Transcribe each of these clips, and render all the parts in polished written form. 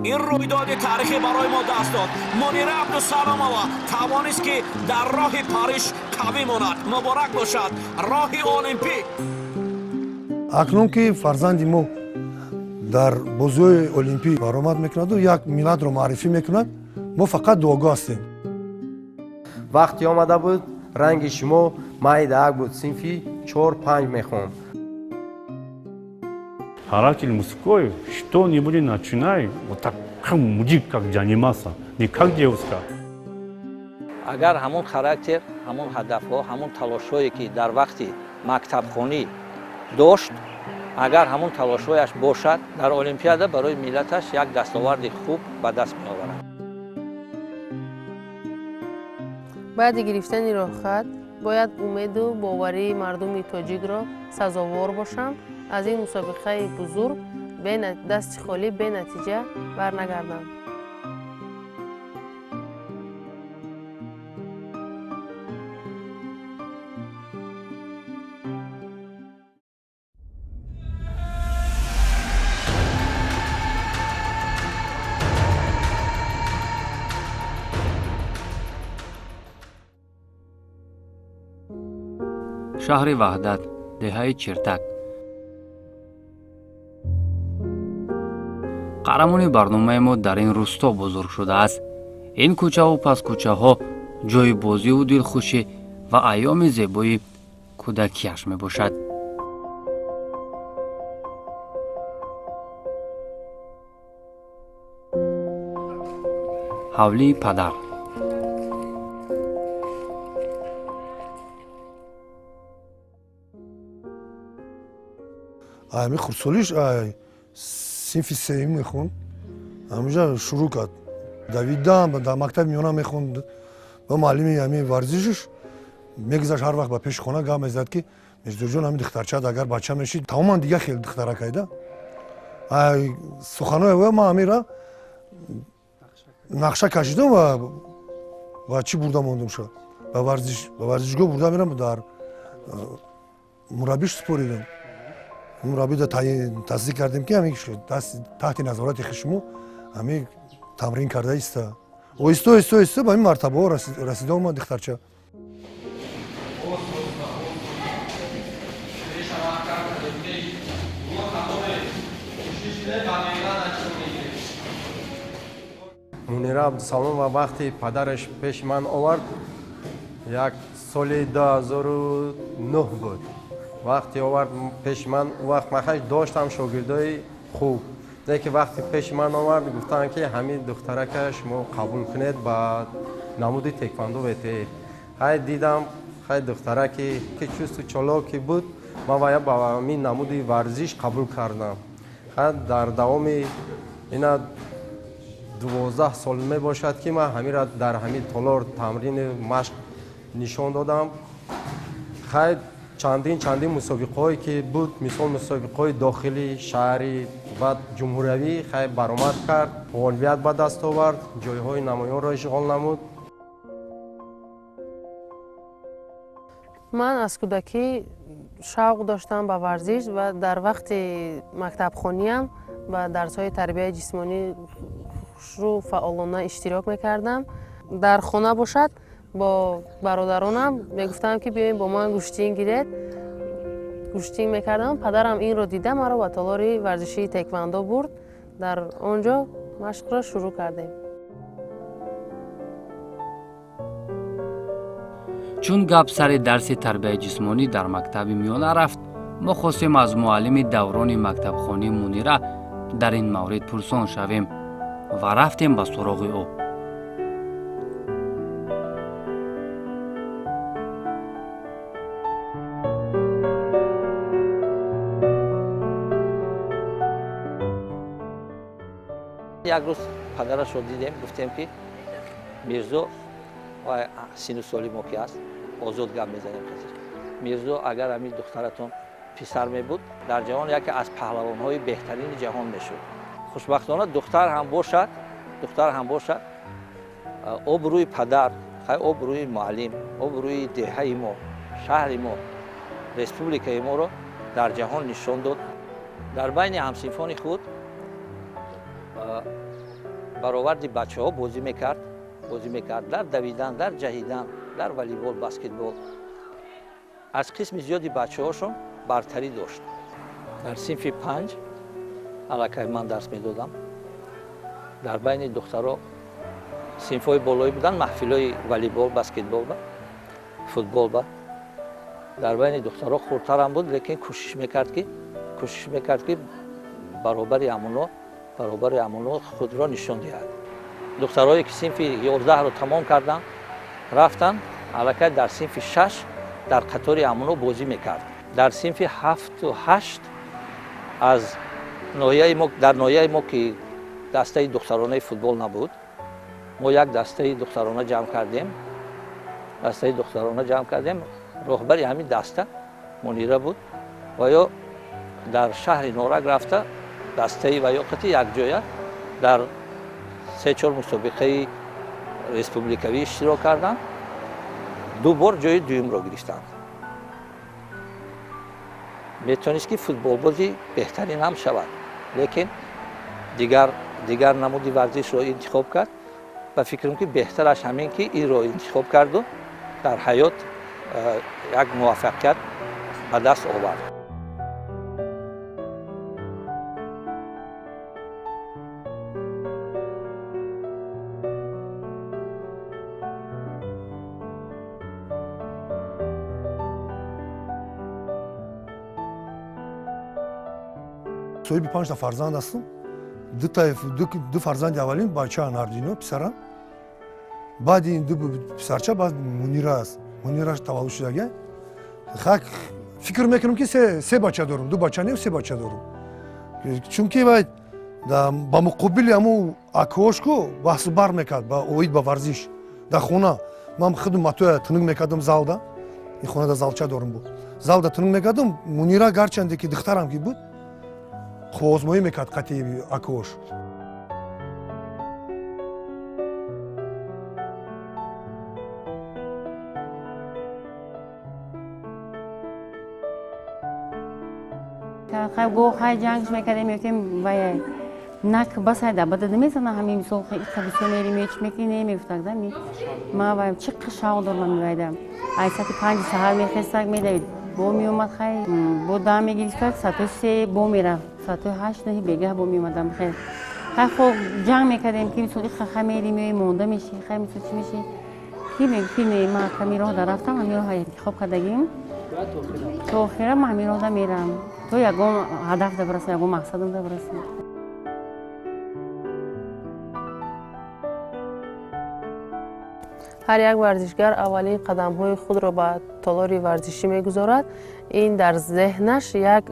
این رویداد تاریخی برای ما دست داد. منیره عبدالسلامова توانست که در راه پاریس قوی ماند. مبارک باشد راه المپیک. اکنون که فرزند ما در بازی المپیک برآمد میکند و یک ملت رو معرفی میکند، ما فقط دعاگاه هستیم. وقتی آمده بود رنگ شما مایدک بود، صنفی 4-5 میخوام. Характер мужской, что-нибудь начинай, вот так, как мужик, как заниматься, не как девушка. агар ҳамон характер, ҳамон ҳадафҳо, ҳамон талошҳое ки дар вақти мактабхонӣ дошт, агар ҳамон талошҳояш бошад, дар олимпиада барои миллаташ як дастоварди хуб ба даст меоварад. баъди гирифтани роҳхат бояд умеду боварии мардуми тоҷикро сазовор бошам. аз ин мусобиқаи бузург дасти холӣ бенатиҷа барнагардам. шаҳри ваҳдат, деҳаи чиртак. қаҳрамони барномаи мо дар ин рӯсто бузург шудааст. ин кӯчаву паскӯчаҳо ҷойи бозиву дилхушӣ ва айёми зебои кӯдакиаш мебошад. ҳавлии падар. ами хурдсолиш синфи сеюм мехонд, ҳамиҷа шурӯъ кард. давидам дар мактаби миёна мехонд. ва муаллими ами варзишиш мегузашт ҳар вақт ба пеши хона гап мезад ки меҷдурҷон ами духтарчаат агар бача мешид тамоман дига хел духтаракайда. суханои ва ман амира нақша кашидам ва чӣ бурда мондум шуд. ба варзишгоҳ бурда мерам, дар мураббиш супоридам. мураббӣ тасдиқ кардем ки таҳти назорати шумо ҳамин тамрин карда иста. оҳиста ба ин мартабаҳо расида омад духтарча. мунира абдусаломова вақти падараш пеши ман овард, як соли 2009 буд. вақти овард пеши ман, вақт махаш доштам шогирдои хуб. ки вақти пеши ман овард, гуфтанд ки ҳамин духтарака шумо қабул кунед ба намуди теквондо вете. ҳай дидам ҳай духтараки ки чусту чолоки буд, ман вая ба ҳамин намуди варзиш қабул кардам. ҳай дар давоми ина 12 сол мебошад ки ман ҳамира дар ҳамин толор тамрини машқ нишон додам. ҳай чандин мусобиқаҳое ки буд, мисол мусобиқаҳои дохили шаҳри ва ҷумҳуриявӣ хай баромад кард, ғолибият ба даст овард, ҷойҳои намоёнро ишғол намуд. ман аз кӯдакӣ шавқ доштам ба варзиш ва дар вақти мактабхониам ба дарсҳои тарбияи ҷисмонишро фаъолона иштирок мекардам. дар хона бошад бо бародаронам мегуфтам ки биёем бо ман гӯштин гиред. гӯштин мекардам. падарам инро дида маро ба толори варзишии теквондо бурд. дар он ҷо машқро шурӯъ кардем. чун гап сари дарси тарбияи ҷисмонӣ дар мактаби миёна рафт, мо хостем аз муаллими даврони мактабхонии мунира дар ин маврид пурсон шавем ва рафтем ба суроғи ӯ. як рӯз падарашро дидем, гуфтем ки мирзо сину соли мо ки аст, озод гап мезанем. мирзо агар ҳамин духтаратон писар мебуд, дар ҷаҳон яке аз паҳлавонҳои беҳтарини ҷаҳон мешуд. хушбахтона духтар ҳам бошад, обрӯи падар, обрӯи муаллим, обрӯи деҳаи мо, шаҳри мо, республикаи моро дар ҷаҳон нишон дод. дар байни ҳамсинфони худ бароварди бачаҳо бозӣ мекард дар давидан, дар ҷаҳидан, дар волейбол, баскетбол. аз қисми зиёди бачаҳошон бартарӣ дошт. дар синфи 5 аллакай ман дарс медодам. дар байни духтаро синфҳои болоӣ буданд, маҳфилҳои волейбол, баскетбол ва футбол ба. дар байни духтаро хурдтарам буд, лекин кӯшиш мекард ки баробари ҳамоно худро нишон диҳад. духтарое ки синфи 11-ро тамом карданд, рафтанд аллакай дар синфи 6 дар қатори ҳамоно бозӣ мекард. дар синфи 7-у 8 дар ноҳияи мо ки дастаи духтаронаи футбол набуд, мо як дастаи духтарона ҷамъ кардем. роҳбари ҳамин даста Мунира буд ва ё дар шаҳри Норак рафта дастаи ва ё қити якҷоя дар 3-4 мусобиқаи республикавӣ иштирок карданд. 2 бор ҷои дуюмро гирифтанд. метавонист ки футболбози беҳтарин ҳам шавад, лекин дигар намуди варзишро интихоб кард ва фикрам ки беҳтараш ҳамин ки инро интихоб карду дар ҳаёт як муваффақият ба даст овард. соҳиби 5 та фарзанд ҳастам. ду фарзанди аввалин бачаан ҳардуино писарам. баъди ин ду писарча баъд Мунира аст. Мунира таваллуд шудагия. хак фикр мекунам ки се бача дорам, ду бача не се бача дорам. чунки вай ба муқобили ҳаму акҳошку баҳсу бар мекард ба оид ба варзиш дар хона. ман худ матоя тунук мекардам залда. ин хонада залча дорам буд. залда тунук мекардам. Мунира гарчанде ки духтарам ки буд, озмоӣ мекард қатъи акҳош. گو خواهی جنگش میکرده میگفتیم وای نک بس هایده بده نمیزنه همین سال خیلی خبیثی میچ میکنی نمیفتاد می ما وای چقدر شاو دارم میوایدم ای ساعت 5 سحر میخواستم میدهید بو میومد خیلی بو دام میگیرد ساعت 3 بو میرم ساعت 8 نه بگه بو میومدم خیلی خب جنگ میکردیم که سوی خمیری میوی مونده میشی خیلی چی میشی کی ما کمی راه رفتم همین راه انتخاب کردیم تو خیرم همین راه میرم تو یکم هدف دبرسم یکم مقصدم دبرسم. ҳар як варзишгар аввалин қадамҳои худро ба толори варзишӣ мегузорад. ин дар зеҳнаш як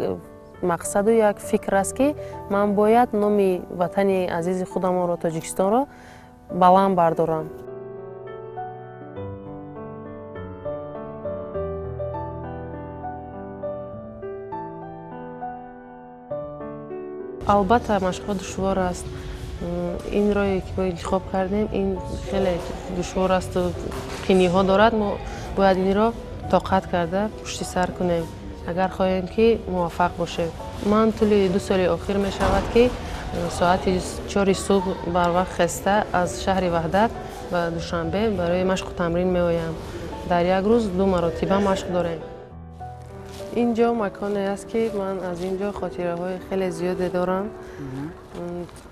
мақсаду як фикр аст ки ман бояд номи ватани азизи худамонро Тоҷикистонро баланд бардорам. албатта машқҳо душвор аст. ин роҳе ки мо интихоб кардем ин хеле душвор асту қиниҳо дорад. мо бояд инро тоқат карда пушти сар кунем агар хоҳем ки муваффақ бошем. ман тӯли 2 соли охир мешавад ки соати 4 субҳ барвақт хеста аз шаҳри Ваҳдат ба Душанбе барои машқу тамрин меоям. дар як рӯз 2 маротиба машқ дорем. инҷо маконе аст ки ман аз инҷо хотираҳои хеле зиёде дорам.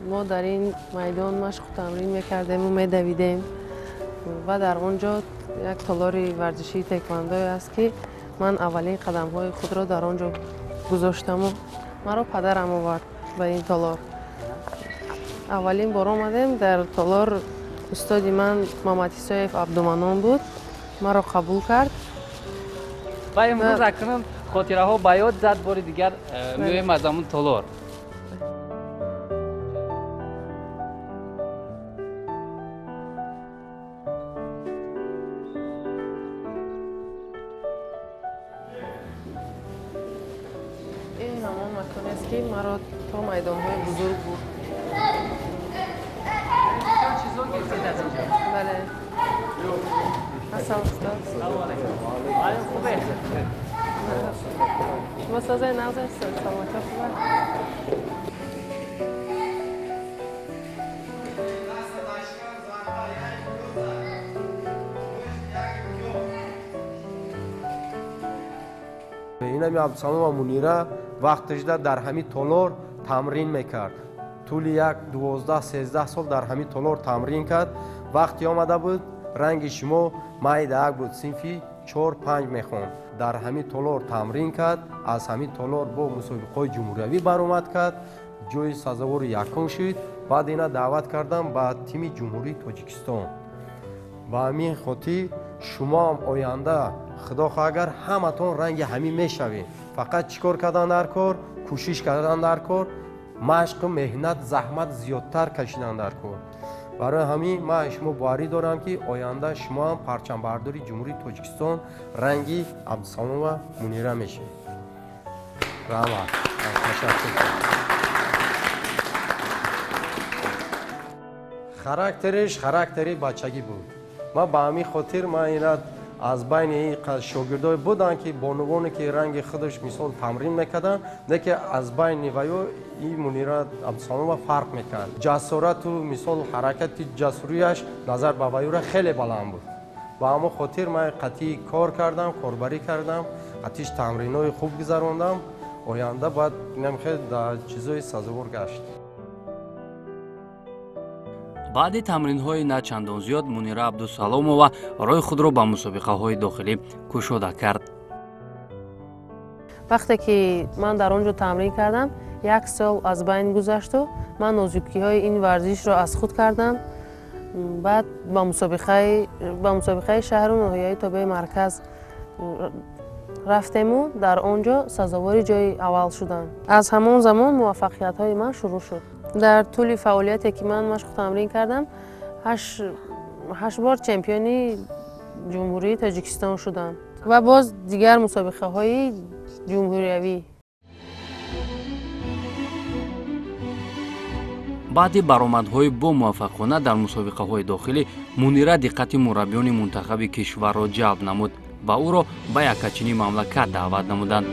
мо дар ин майдон машқу тамрин мекардему медавидем ва дар он ҷо як толори варзишии теквондое аст ки ман аввалин қадамҳои худро дар он ҷо гузоштаму маро падарам овард ба ин толор. аввалин бор омадем дар толор устоди ман Мамад Исоев Абдуманон буд. маро қабул кард. ва имрӯз акнун хотираҳо ба ёд зад бори дигар меоем аз ҳамун толор. ин ҳамон маконе аст ки маро то майдонҳои бузург бурд. бале ассалом устод. шумо созаи нағзастед? саломатӣ хуб? инами Абдусаломова Мунира вақташда дар ҳамин толор тамрин мекард. тӯли як 12-13 сол дар ҳамин толор тамрин кард. вақти омада буд ранги шумо майдаак буд, синфи 4-5 мехонд. дар ҳамин толор тамрин кард. аз ҳамин толор бо мусобиқаҳои ҷумҳуриявӣ баромад кард, ҷои сазовори якум шуд. баъд ина даъват кардам ба тими ҷумҳурии Тоҷикистон. ба ҳамин хотир шумоам оянда худохоҳ агар ҳаматон ранги ҳамин мешавед. фақат чӣ кор кардан дар кор, кӯшиш кардан дар кор, машқу меҳнат, заҳмат зиёдтар кашидан дар кор. барои ҳамин ман шумо боварӣ дорам ки оянда шумоам парчамбардори ҷумҳурии Тоҷикистон ранги Абдусаломова Мунира мешавед. Раҳмат. Ташаккур. характериш характери бачагӣ буд. ман ба ҳамин хотир ман ина аз байни шогирдои буданд ки бонувоне ки ранги худаш мисол тамрин мекарданд, лекин аз байни ваё ин Мунира Абдусаломова фарқ мекард. ҷасорату мисол ҳаракати ҷасурияш назар ба ваёра хеле баланд буд. ба ҳамон хотир ман қатъӣ кор кардам, корбарӣ кардам, қатъиш тамринҳои хуб гузарондам. оянда баъд намхел дар чизои сазовор гашт. баъди тамринҳои на чандон зиёд Мунира Абдусаломова роҳи худро ба мусобиқаҳои дохилӣ кушода кард. вақте ки ман дар он ҷо тамрин кардам, 1 сол аз байн гузашту ман нозукиҳои ин варзишро аз худ кардам. баъд ба мусобиқаи шаҳру ноҳияи тобеи марказ рафтему, дар он ҷо сазовори ҷои аввал шудам. аз ҳамон замон муваффақиятҳои ман шурӯъ шуд. дар тӯли фаъолияте ки ман машқу тамрин кардам, 8 бор чемпиони ҷумҳурии Тоҷикистон шудам ва боз дигар мусобиқаҳои ҷумҳуриявӣ. баъди баромадҳои бо муваффақона дар мусобиқаҳои дохилӣ, Мунира диққати мураббиёни мунтахаби кишварро ҷалб намуд ва ӯро ба якачини мамлакат даъват намуданд.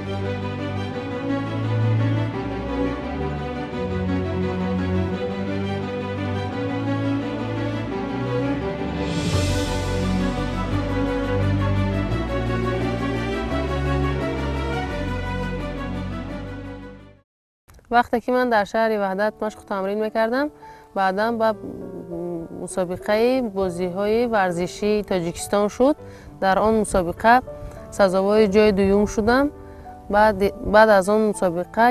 вақте ки ман дар шаҳри ваҳдат машқу тамрин мекардам, баъдан ба мусобиқаи бозиҳои варзишии Тоҷикистон шуд. дар он мусобиқа сазовори ҷои дуюм шудам. баъд аз он мусобиқа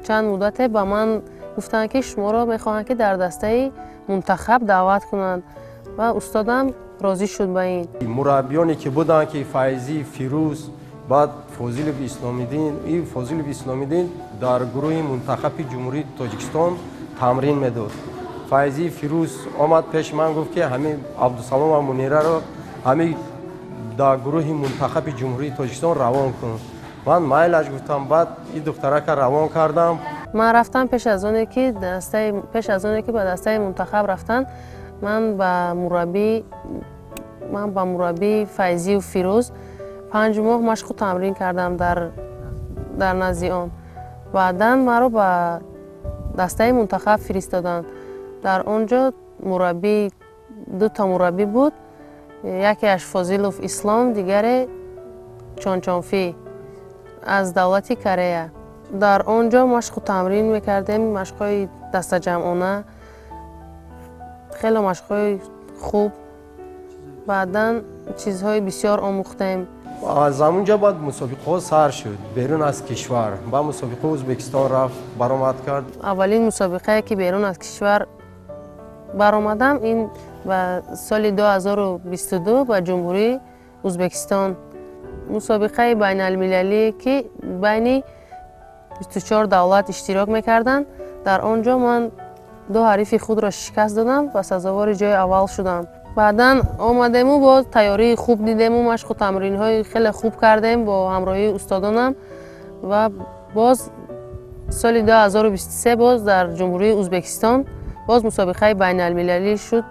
чанд муддате ба ман гуфтанд ки шуморо мехоҳанд ки дар дастаи мунтахаб даъват кунанд ва устодам розӣ шуд ба ин. мураббиёне ки буданд ки Файзи, Фирӯз, баъд Фозилов Исломиддин, ин Фозилов Исломиддин дар гурӯҳи мунтахаби ҷумҳурии Тоҷикистон тамрин медод. Файзи, Фирӯз омад пеши ман гуфт ки ҳамин Абдусаломова Мунираро ҳамин дар гурӯҳи мунтахаби ҷумҳурии Тоҷикистон равон кун. ман майлаш гуфтам. баъд ин духтарака равон кардам. ман рафтам пеш аз оне ки ба дастаи мунтахаб рафтан, ман ба мураббии Файзию Фирӯз 5 моҳ машқу тамрин кардам дар назди он. баъдан маро ба дастаи мунтахаб фиристоданд. дар он ҷо ду та мураббӣ буд, якеаш Фозилов Ислом, дигаре Чончонфӣ аз давлати Корея. дар он ҷо машқу тамрин мекардем, машқҳои дастаҷамъона, хеле машқҳои хуб. баъдан чизҳои бисёр омӯхтем. аз ҳамунҷо баъд мусобиқаҳо сар шуд берун аз кишвар. ба мусобиқаи Ӯзбекистон рафт, баромад кард. аввалин мусобиқае ки берун аз кишвар баромадам, ин ба соли 2022 ба ҷумҳурии Ӯзбекистон. мусобиқаи байналмилалие ки байни 24 давлат иштирок мекарданд. дар он ҷо ман 2 ҳарифи худро шикаст додам ва сазовори ҷои аввал шудам. баъдан омадему боз тайёрии хуб дидему, машқу тамринҳои хеле хуб кардем бо ҳамроҳии устодонам ва боз соли 2023 боз дар ҷумҳурии Ӯзбекистон боз мусобиқаи байналмилалӣ шуд.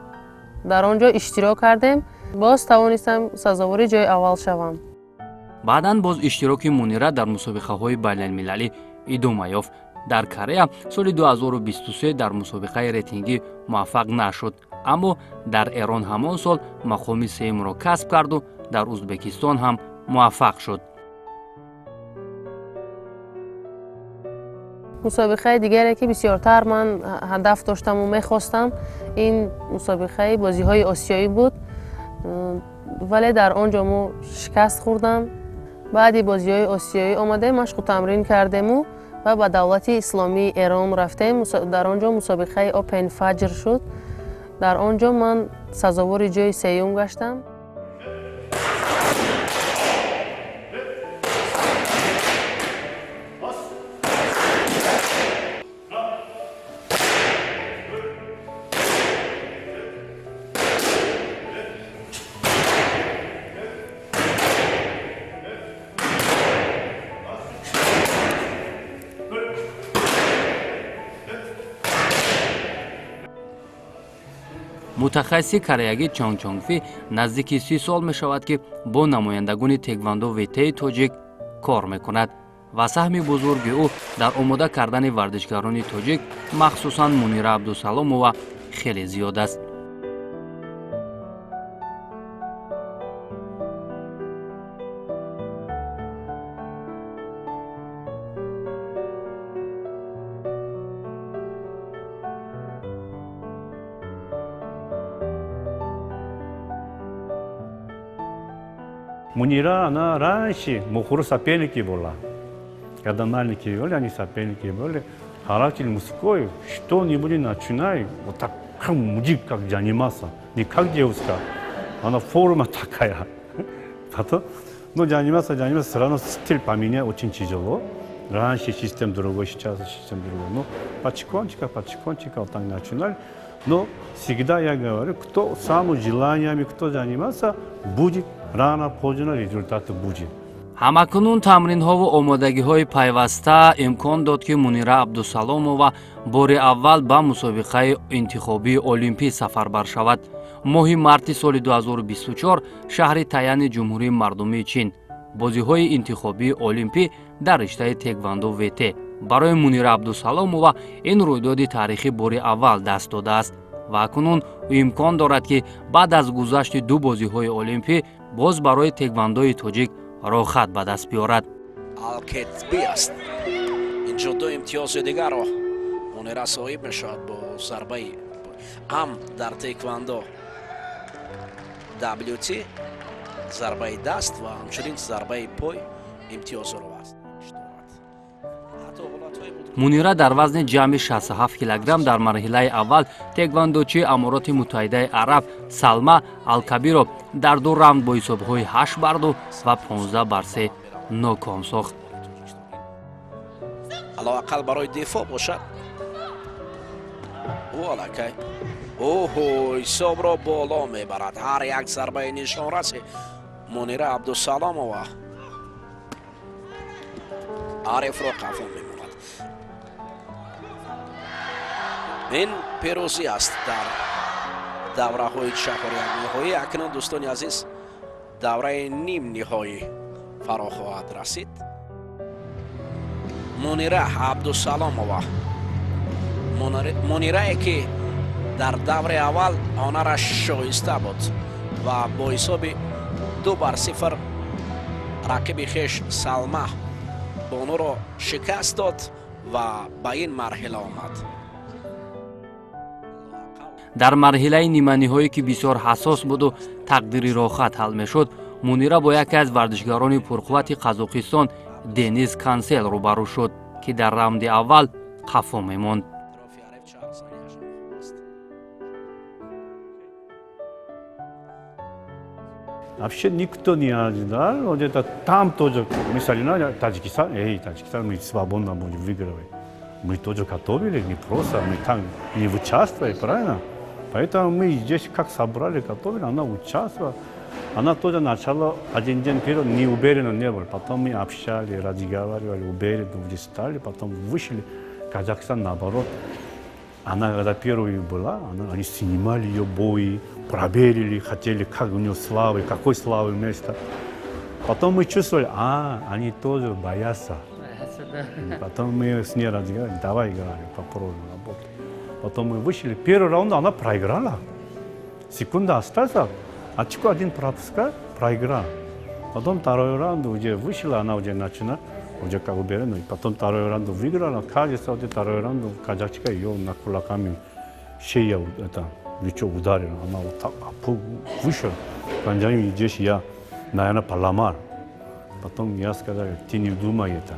дар он ҷо иштирок кардем, боз тавонистам сазовори ҷои аввал шавам. баъдан боз иштироки Мунира дар мусобиқаҳои байналмилалӣ идома ёфт. дар Корея соли 2023 дар мусобиқаи рейтингӣ муваффақ нашуд, аммо дар Эрон ҳамон сол мақоми сеюмро касб карду дар Ӯзбекистон ҳам муваффақ шуд. мусобиқаи дигаре ки бисёртар ман ҳадаф доштаму мехостам ин мусобиқаи бозиҳои осиёӣ буд, вале дар он ҷо мо шикаст хӯрдам. баъди бозиҳои осиёӣ омадем, машқу тамрин кардему ва ба давлати исломии Эрон рафтем. дар он ҷо мусобиқаи Open Fajr шуд. дар он ҷо ман сазовори ҷои сеюм гаштам. мутахассиси кореягӣ Чонг Чонгфи наздики 30 сол мешавад ки бо намояндагони теквондо ветаи тоҷик кор мекунад ва саҳми бузурги ӯ дар омода кардани варзишгарони тоҷик, махсусан Мунира Абдусаломова хеле зиёд аст. Мунира, она раньше мухур соперники была. Когда маленькие были, они соперники были. Характер мужской, что-нибудь начинай, вот так мужик как занимался, не как девушка. Она форма такая. Потом, ну занимался, все равно стиль поменять очень тяжело. Раньше система другой, сейчас система другой. Ну, потихонечку, вот так начинали. Но всегда я говорю, кто самым желаниями, кто занимался, будет рано, поздно результат будет. ҳамакунун тамринҳову омодагиҳои пайваста имкон дод ки Мунира Абдусаломова бори аввал ба мусобиқаи интихобии олимпӣ сафарбар шавад. моҳи марти соли 2024 шаҳри Таяни ҷумҳурии мардумии Чин бозиҳои интихобии олимпӣ дар риштаи теквондо ВТ барои Мунира Абдусаломова ин рӯйдоди таърихӣ бори аввал даст додааст ва акнун ӯ имкон дорад ки баъд аз гузашти ду бозиҳои олимпӣ боз барои теквондои тоҷик рохат ба даст биёрад. алкетбӣ аст. инҷо ду имтиёзи дигарро Мунира соҳиб мешавад бо зарбаи ам дар теквондо WT зарбаи даст ва ҳамчунин зарбаи пой имтиёзро аст. Мунира дар вазни ҷамъи 67 килограмм дар марҳилаи аввал теквондочии Амороти Муттаҳидаи Араб Салма Алкабиро дар ду раунд бо ҳисобҳои 8-2 ва 15-3 ноком сохт. алоақал барои дифоъ бошад. алакай оҳо ҳисобро боло мебарад. ҳар як зарбаи нишонраси Мунира Абдусаломова арифро қафон мемонад. ин пирӯзӣ аст дар давраҳои чаҳори якниҳоӣ. акнун дӯстони азиз давраи ним ниҳоӣ фаро хоҳад расид. Мунира Абдусаломова Мунирае ки дар даври аввал онара шоиста буд ва бо ҳисоби 2-0 рақиби хеш Салма бонуро шикаст дод ва ба ин марҳила омад. дар марҳилаи ниманиҳое ки бисёр ҳассос буду тақдири рохат ҳал мешуд, Мунира бо яке аз варзишгарони пурқуввати Қазоқистон Денис Кансел рӯбарӯ шуд ки дар раунди аввал қафо мемонд. Вообще никто не ожидал, вот это там тоже, мы стали Таджикистан, Таджикистан, мы свободно будем выигрывать. Мы тоже готовили, не просто, мы там не участвовали, правильно? Поэтому мы здесь как собрали, готовили, она участвовала. Она тоже начала один день вперед, не уверена не было. Потом мы общались, разговаривали, уверены уже стали, потом вышли. Казахстан наоборот. Она когда первой была, они снимали ее бои, проверили, хотели, как у нее славы, какой славы место. Потом мы чувствовали, они тоже боятся. Потом мы с ней разговаривали, давай играем, попробуем работать. Потом мы вышли, первый раунд она проиграла. Секунда осталась, очко один пропуска, проиграла. Потом второй раунд уже вышла, она уже начала, уже как бы, ну, и потом второй раунд выиграла, кажется, вот второй раунд казачка ее на кулаками шея это плечо ударила, она вот так вышла. Кончами здесь я, наверное, поломал. Потом я сказал, ты не думай это.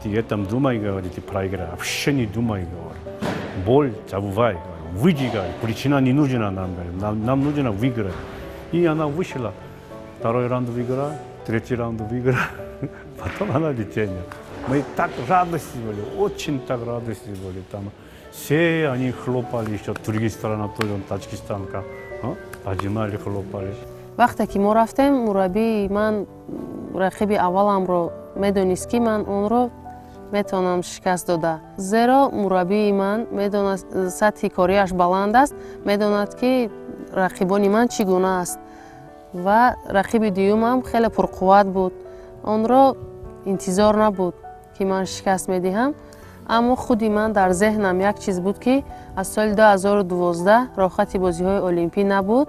Ты этом думай, говорит, ты проиграешь. Вообще не думай, говорит. Боль забывай. Выйди, говорит. Причина не нужна нам, говорит. Нам нужно выиграть. И она вышла. Второй раунд выиграла, третий раунд выиграла. Потом она летела. Мы так радости были, очень так радости были. Там все они хлопали, еще другие страны, тоже Таджикистан, поднимали, хлопали. вақте ки мо рафтем мураббии ман рақиби авваламро медонист ки ман онро метавонам шикаст дода. Зеро мураббии ман медонад сатҳи корияш баланд аст, медонад ки рақибони ман чӣ гуна аст. Ва рақиби дуюмам хеле пурқувват буд. Онро интизор набуд ки ман шикаст медиҳам. Аммо худи ман дар зеҳнам як чиз буд ки аз соли 2012 рохати бозиҳои олимпӣ набуд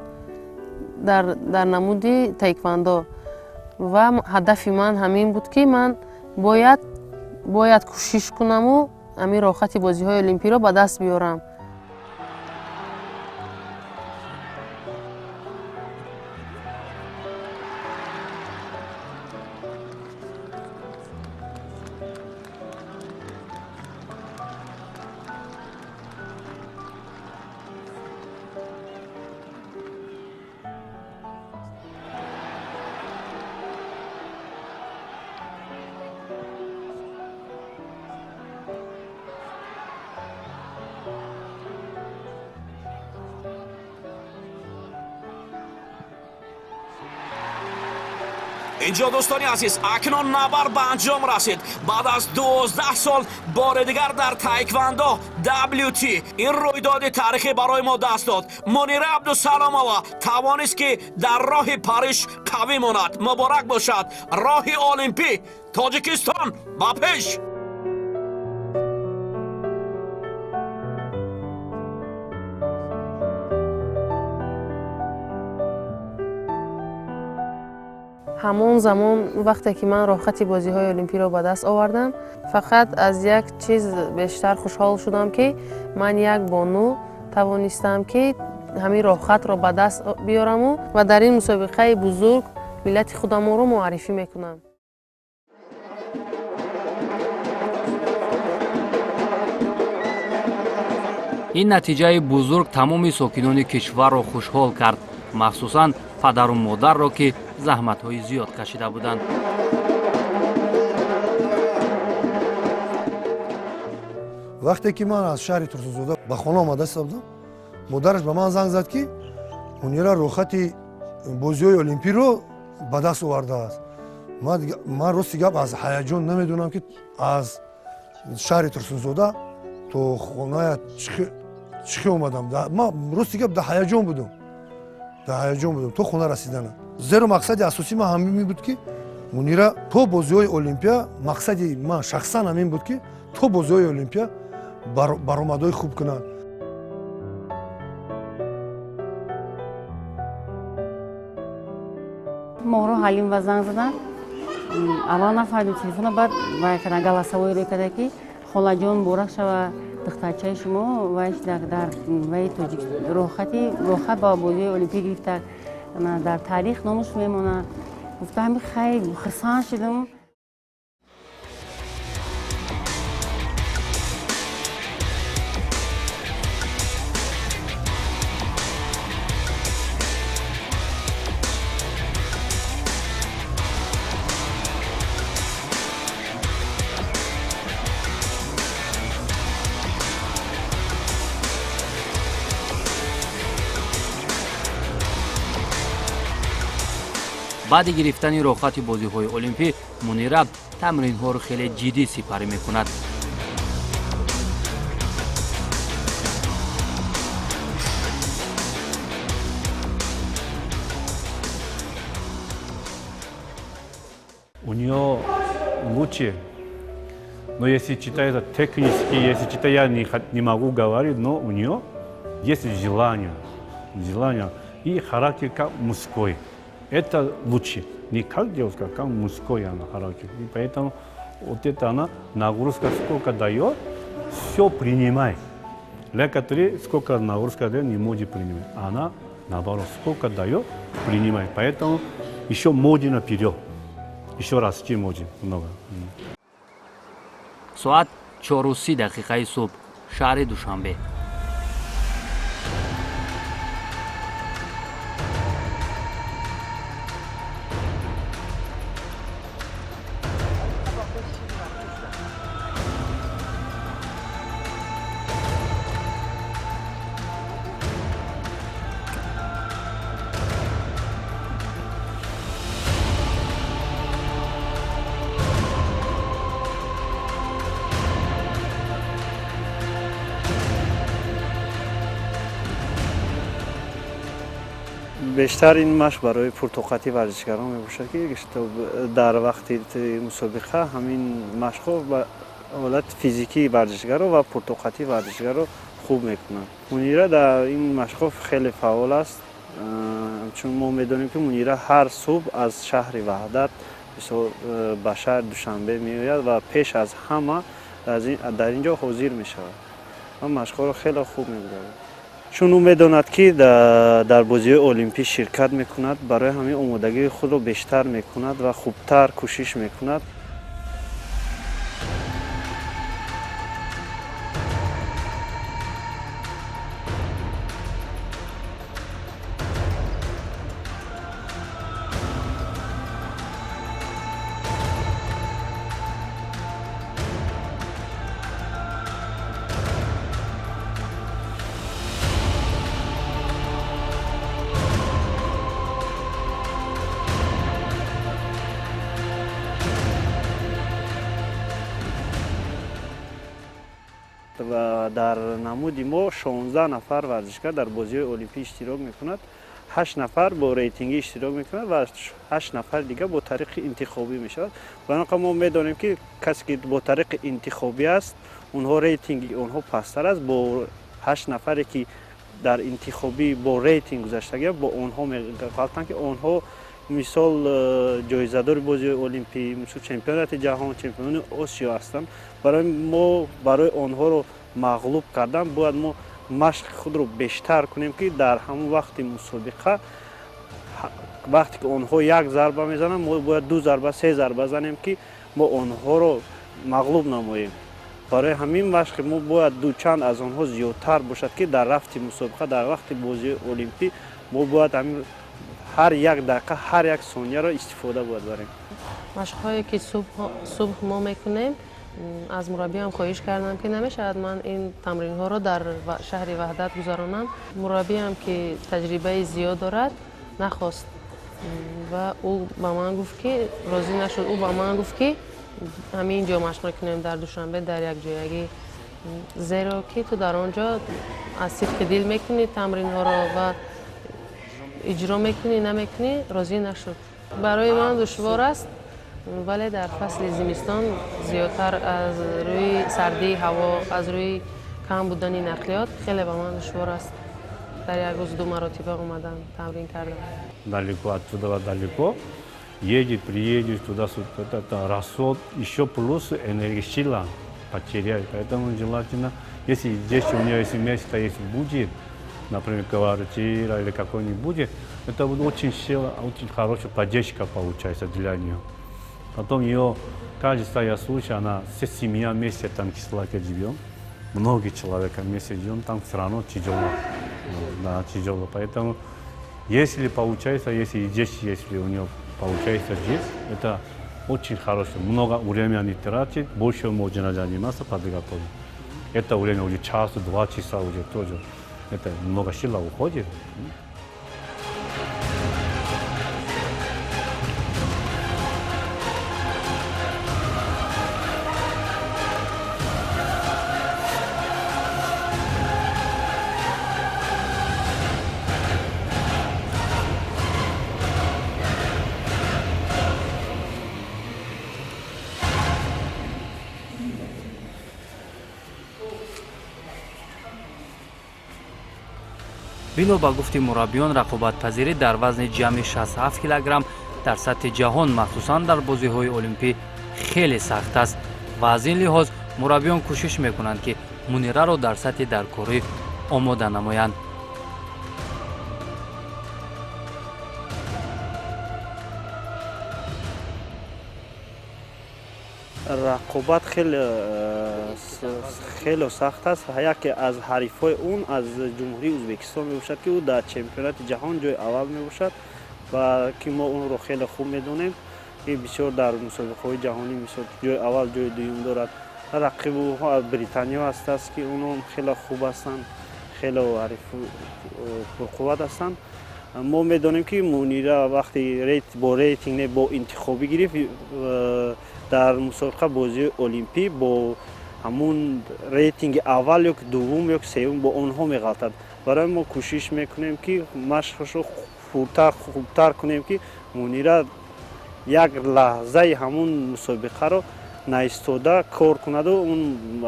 дар намуди таеквондо. Ва ҳадафи ман ҳамин буд ки ман бояд кӯшиш кунаму ҳамин рохати бозиҳои олимпиро ба даст биёрам. اینجا دوستانی عزیز اکنون نبرد به انجام رسید. بعد از 12 سال بار دیگر در تایکواندو WT این رویداد تاریخی برای ما دست داد. منیره عبدالسلامова توانست که در راه پاریس قوی ماند. مبارک باشد. راه المپی تاجیکستان با پیش. ҳамон замон вақте ки ман рохати бозиҳои олимпиро ба даст овардам, фақат аз як чиз бештар хушҳол шудам ки ман як бону тавонистам ки ҳамин рохатро ба даст биёраму ва дар ин мусобиқаи бузург миллати худамонро муаррифӣ мекунам. ин натиҷаи бузург тамоми сокинони кишварро хушҳол кард, махсусан падару модарро ки заҳматҳои зиёд кашида буданд. вақте ки ман аз шаҳри турсунзода ба хона омада истодам, модараш ба ман занг зад ки мунира рохати бозиҳои олимпиро ба даст овардааст. ман рости гап аз ҳаяҷон намедонам ки аз шаҳри турсунзода то хоная чӣ омадам. ман рости гап дар ҳаяҷон будам. то хона расидана. Зеро мақсади асосӣ ман ҳамин буд ки мунира то бозиҳои олимпия, мақсади ман шахсан ҳамин буд ки то бозиҳои олимпия баромадҳои хуб кунад. моҳро ҳалим ва занг задан. аввал нафаҳмидем телефона, баъд вай кардам галасавоиро карда ки холаҷон борак шава духтарчаи шумо дар рохат ба бозиҳои олимпӣ гирифта дар таърих номаш мемонад. гуфтам хеле хурсанд шудам. баъди гирифтани рохати бозиҳои олимпӣ мунира тамринҳоро хеле ҷиддӣ сипарӣ мекунад. У нее лучше, но если читать технически, если читать я не могу говорить, но у нее есть желание и характер как мужской. Это лучше. не как девушка, как мужской она характер. И поэтому вот это она нагрузка сколько дает, все принимай. Некоторые сколько нагрузка дает, не может принимать. Она наоборот сколько дает, принимай. Поэтому еще можно вперед. Еще расти можно много. соат 4:30 дақиқаи субҳ шаҳри душанбе. بیشتر این مشق برای پرتقاطی ورزشکاران میباشد که در وقت مسابقه همین مشق به حالت فیزیکی ورزشکار و پرتقاطی ورزشکار رو خوب میکنند. منیره در این مشق خیلی فعال است، چون ما میدونیم که منیره هر صبح از شهر وحدت به شهر دوشنبه میآید و پیش از همه در اینجا حاضر میشود و مشق رو خیلی خوب میگذارد. چون او میداند که در بازی المپیک شرکت میکند، برای همین آمادگی خود رو بیشتر میکند و خوبتر کوشش میکند. و در نمود ما 16 نفر ورزشکار در بازی المپیک اشتراک میکند. 8 نفر با ریتینگی اشتراک میکند و 8 نفر دیگه با طریق انتخابی میشود. بنابراین ما میدانیم که کسی که با طریق انتخابی است، اونها ریتینگ اونها پستر است. با 8 نفری که در انتخابی با ریتینگ گذشته با اونها میگفتند که اونها مثال جایزه‌دار بازی المپیک، مثل چمپیونات جهان، چمپیون آسیا هستند. برای آنها رو مغلوب کردن باید ما مشق خود رو بیشتر کنیم که در همون وقت مسابقه وقتی که آنها یک ضربه میزنن ما باید 2 ضربه 3 ضربه بزنیم که ما آنها رو مغلوب نماییم. برای همین مشق ما باید دو چند از آنها زیادتر باشد که در رفت مسابقه در وقت بازی المپیک ما باید همین هر یک دقیقه هر یک ثانیه را استفاده باید بریم. مشق‌هایی که صبح ما میکنیم، از مربی هم خواهش کردم که نمیشود من این تمرین ها رو در شهر وحدت گذارانم. مربی هم که تجربه زیاد دارد نخواست و او با من گفت که راضی نشد. او با من گفت که همین جا مشق کنیم در دوشنبه در یک جایگی، زیرا که تو در آنجا از صدق دل میکنی تمرین ها رو و اجرا میکنی نمیکنی، راضی نشد. برای من دشوار است، ولی در فصل زمستان زیادتر از روی سردی هوا، از روی کم بودن نقلیات خیلی با من دشوار است. در یک روز 2 مرتبه اومدم تمرین کردم. Далеко отсюда далеко. Едет, приедет туда-сюда, это расход, еще плюс энергия, сила потеряет. Поэтому желательно, если здесь у нее если место если будет, например, квартира или какой-нибудь, это будет очень сила, очень хорошая поддержка получается для нее. Потом ее, кажется, я слушаю, она вся семья вместе там в Кисловодске живет. Многие человека вместе живем, там все равно тяжело. Да, тяжело. Поэтому, если получается, если здесь, если у нее получается здесь, это очень хорошо. Много времени не тратит, больше можно заниматься подготовкой. Это время уже час-2 часа уже тоже. Это много сил уходит. бино ба гуфти мураббиён рақобатпазирӣ дар вазни ҷамъи 67 килограмм дар сатҳи ҷаҳон махсусан дар бозиҳои олимпӣ хеле сахт аст ва аз ин лиҳоз мураббиён кӯшиш мекунанд ки мунираро дар сатҳи даркорӣ омода намоянд. рақобат хеле сахт аст. яке аз ҳарифҳои он аз ҷумҳурии Ӯзбекистон мебошад ки ӯ дар чемпионати ҷаҳон ҷои аввал мебошад ва ки мо онро хеле хуб медонем ки бисёр дар мусобиқаҳои ҷаҳонӣ мисол ҷои аввал ҷои дуюм дорад. рақибҳо аз британиё ҳастааст ки онҳо хеле хуб ҳастанд, хеле ҳарифу пурқувват ҳастанд. мо медонем ки Мунира вақти бо рейтинг не бо интихобӣ гирифт дар мусобиқа бозии олимпӣ бо ҳамун рейтинги аввал ё дуввум ё севум бо онҳо меғалтад. барои мо кӯшиш мекунем ки машқашро хубтар кунем ки Мунира як лаҳзаи ҳамун мусобиқаро наистода кор кунаду он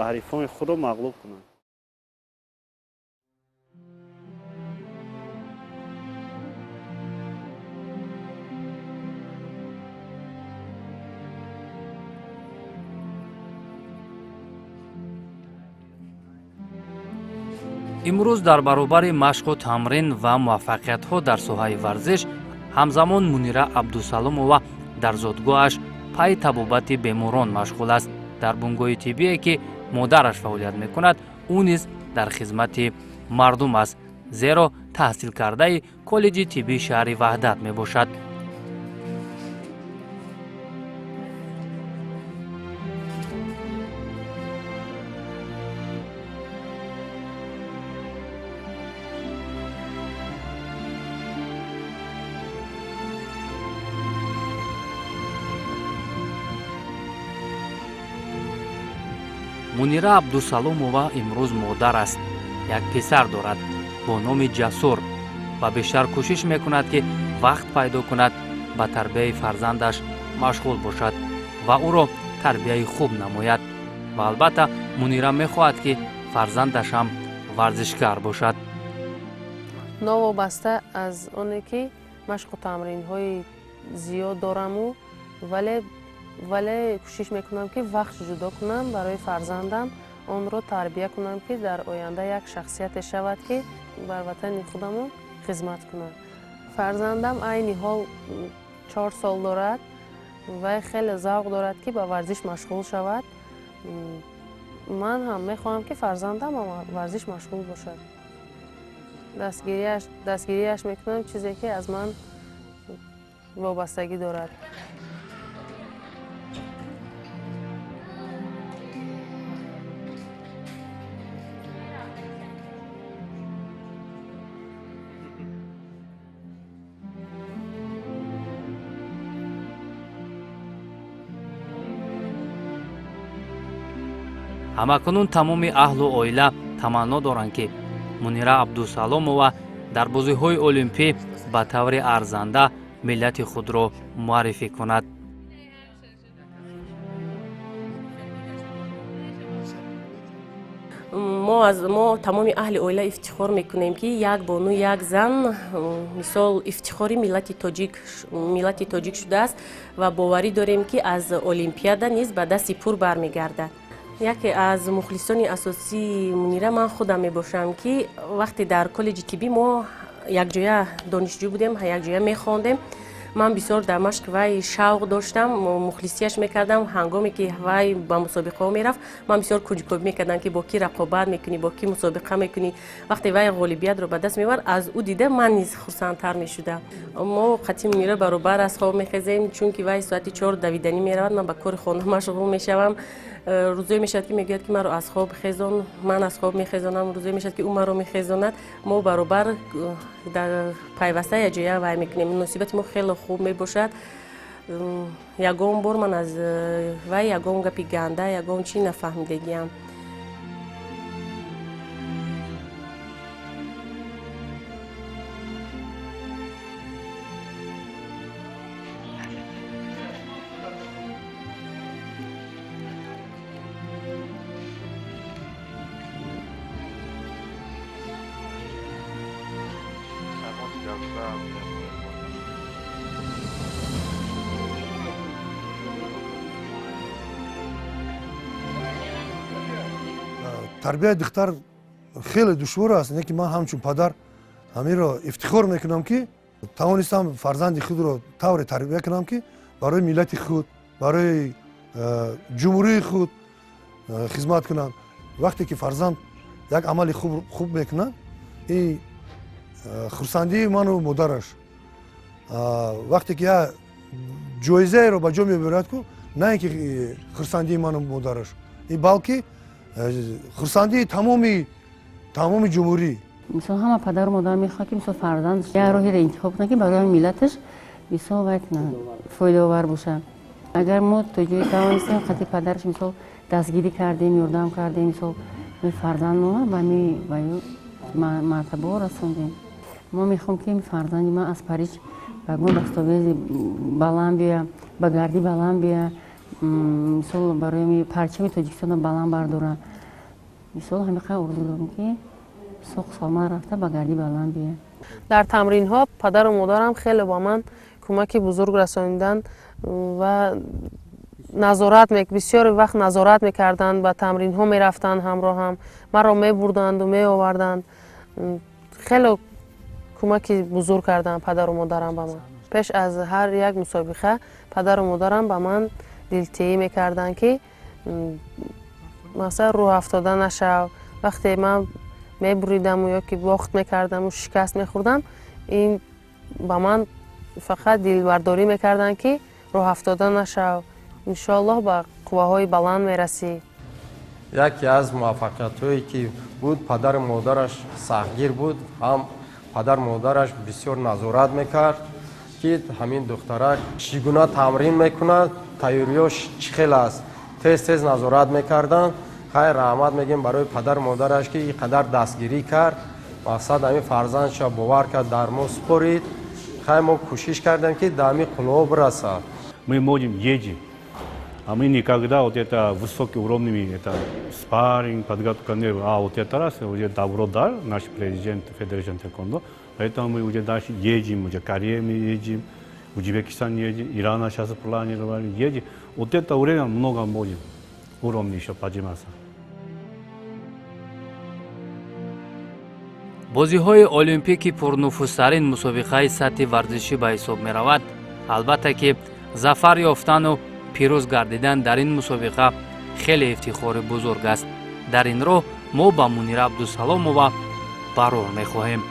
ҳарифони худро мағлуб кунад. имрӯз дар баробари машқу тамрин ва муваффақиятҳо дар соҳаи варзиш ҳамзамон Мунира Абдусаломова дар зодгоҳаш пайи табобати беморон машғул аст. дар бунгоҳи тиббие ки модараш фаъолият мекунад, ӯ низ дар хизмати мардум аст, зеро таҳсил кардаи коллеҷи тиббии шаҳри Ваҳдат мебошад. Мунира Абдусаломова имрӯз модар аст. Як писар дорад бо номи Ҷасур ва бештар кӯшиш мекунад ки вақт пайдо кунад ба тарбияи фарзандаш машғул бошад ва ӯро тарбияи хуб намояд. ва албатта Мунира мехоҳад ки фарзандаш ҳам варзишгар бошад. новобаста аз оне ки машқу тамринҳои зиёд дораму вале кӯшиш мекунам ки вақт ҷудо кунам барои фарзандам, онро тарбия кунам ки дар оянда як шахсияте шавад ки бар ватани худамон хизмат кунад. фарзандам айни ҳол 4 сол дорад. вай хеле завқ дорад ки ба варзиш машғул шавад. ман ҳам мехоҳам ки фарзандам варзиш машғул бошад. дастгирияш мекунам, чизе ки аз ман вобастагӣ дорад. ҳамакунун тамоми аҳлу оила таманно доранд ки Мунира Абдусаломова дар бозиҳои олимпӣ ба таври арзанда миллати худро муаррифӣ кунад. мо тамоми аҳли оила ифтихор мекунем ки як бону як зан мисол ифтихори миллати тоҷик шудааст ва боварӣ дорем ки аз олимпиада низ ба дасти пур бармегардад. яке аз мухлисони асосии Мунира ман худам мебошам ки вақте дар коллеҷи тиббӣ мо якҷоя донишҷӯ будем, якҷоя мехондем. ман бисёр дар машқи вай шавқ доштам, мухлисияш мекардам. ҳангоме ки вай ба мусобиқаҳо мерафт, ман бисёр куҷукобӣ мекардам ки бо ки рақобат мекунӣ, бо ки мусобиқа мекунӣ. вақте вай ғолибиятро ба даст меовард, аз ӯ дида ман низ хурсандтар мешудам. мо қатъи Мунира баробар аз хоб мехезем, чунки вай соати 4 давиданӣ меравад, ман ба кори хона машғул мешавам. рӯзое мешавад ки мегӯяд ки маро аз хоб хезон, ман аз хоб мехезонам. рӯзое мешавад ки ӯ маро мехезонад. мо баробар дар пайваста якҷоя вай мекунем. муносибати мо хеле хуб мебошад. ягон бор ман аз вай ягон гапи ганда, ягон чӣ нафаҳмидагиам. тарбияи духтар хеле душвор аст. не ки ман ҳамчун падар ҳамеро ифтихор мекунам ки тавонистам фарзанди худро тавре тарбия кунам ки барои миллати худ, барои ҷумҳурии худ хизмат кунанд. вақте ки фарзанд як амали хуб мекунад, ин хурсандии ману модараш. вақте ки як ҷоизаеро ба ҷо мебарад ку на ин ки хурсандии ману модараш, ин балки хурсандии тамоми ҷумҳурӣ. мисол ҳама падару модар мехоҳад ки мисол фарзанд як роҳеро интихоб кунад ки барои миллаташ мисол вай кунад, фоидаовар бошад. агар мо то ҷое тавонистем хати падараш мисол дастгирӣ кардем, ёрдам кардем, мисол фарзанд мо ба мартабао расондем. мо мехоҳем ки фарзанди ман аз Париж ба гон дастовези баланд биёяд, ба гардӣ баланд биёяд, мисол барои парчами Тоҷикистонро баланд бардорад. мисол ҳамиқа орзу дорем ки соғ саломат рафта ба гардӣ баланд биёяд. дар тамринҳо падару модарам хеле ба ман кӯмаки бузург расонидан ва бисёри вақт назорат мекарданд, ба тамринҳо мерафтанд, ҳамроҳам маро мебурданду меоварданд. хеле кӯмаки бузург карданд падару модарам ба ман. пеш аз ҳар як мусобиқа падару модарам ба ман дилтиӣ мекарданд ки масалан рӯҳ афтода нашав. вақте ман мебуридаму ё ки бохт мекардаму шикаст мехӯрдам, ин ба ман фақат дилбардорӣ мекарданд ки роҳ афтода нашав, иншоаллоҳ ба қувваҳои баланд мерасӣ. яке аз муваффақиятҳое ки буд, падару модараш сахтгир буд. ҳам падару модараш бисёр назорат мекард ки ҳамин духтарак чӣ гуна тамрин мекунад, тайёриёш чӣ хел аст. тез тез назорат мекарданд. хайр раҳмат мегем барои падару модараш ки ин қадар дастгирӣ кард, мақсад ҳамин фарзандша бовар кард, дар мо супорид. хайр мо кӯшиш кардем ки дар ҳамин қуллаҳо бирасад. Мы можем ездить, а мы никогда вот это высокий уровень, это спарринг, подготовка не было. А вот это раз уже добро дал наш президент Федерации тэквондо, поэтому мы уже дальше едем, уже Корею мы едем, Узбекистан едем, Иран сейчас планировали, едем. Вот это время много можем уровень еще подниматься. бозиҳои олимпикӣ пурнуфузтарин мусобиқаи сатҳи варзишӣ ба ҳисоб меравад. албатта ки зафар ёфтану пирӯз гардидан дар ин мусобиқа хеле ифтихори бузург аст. дар ин роҳ мо ба Мунира Абдусаломова барор мехоҳем.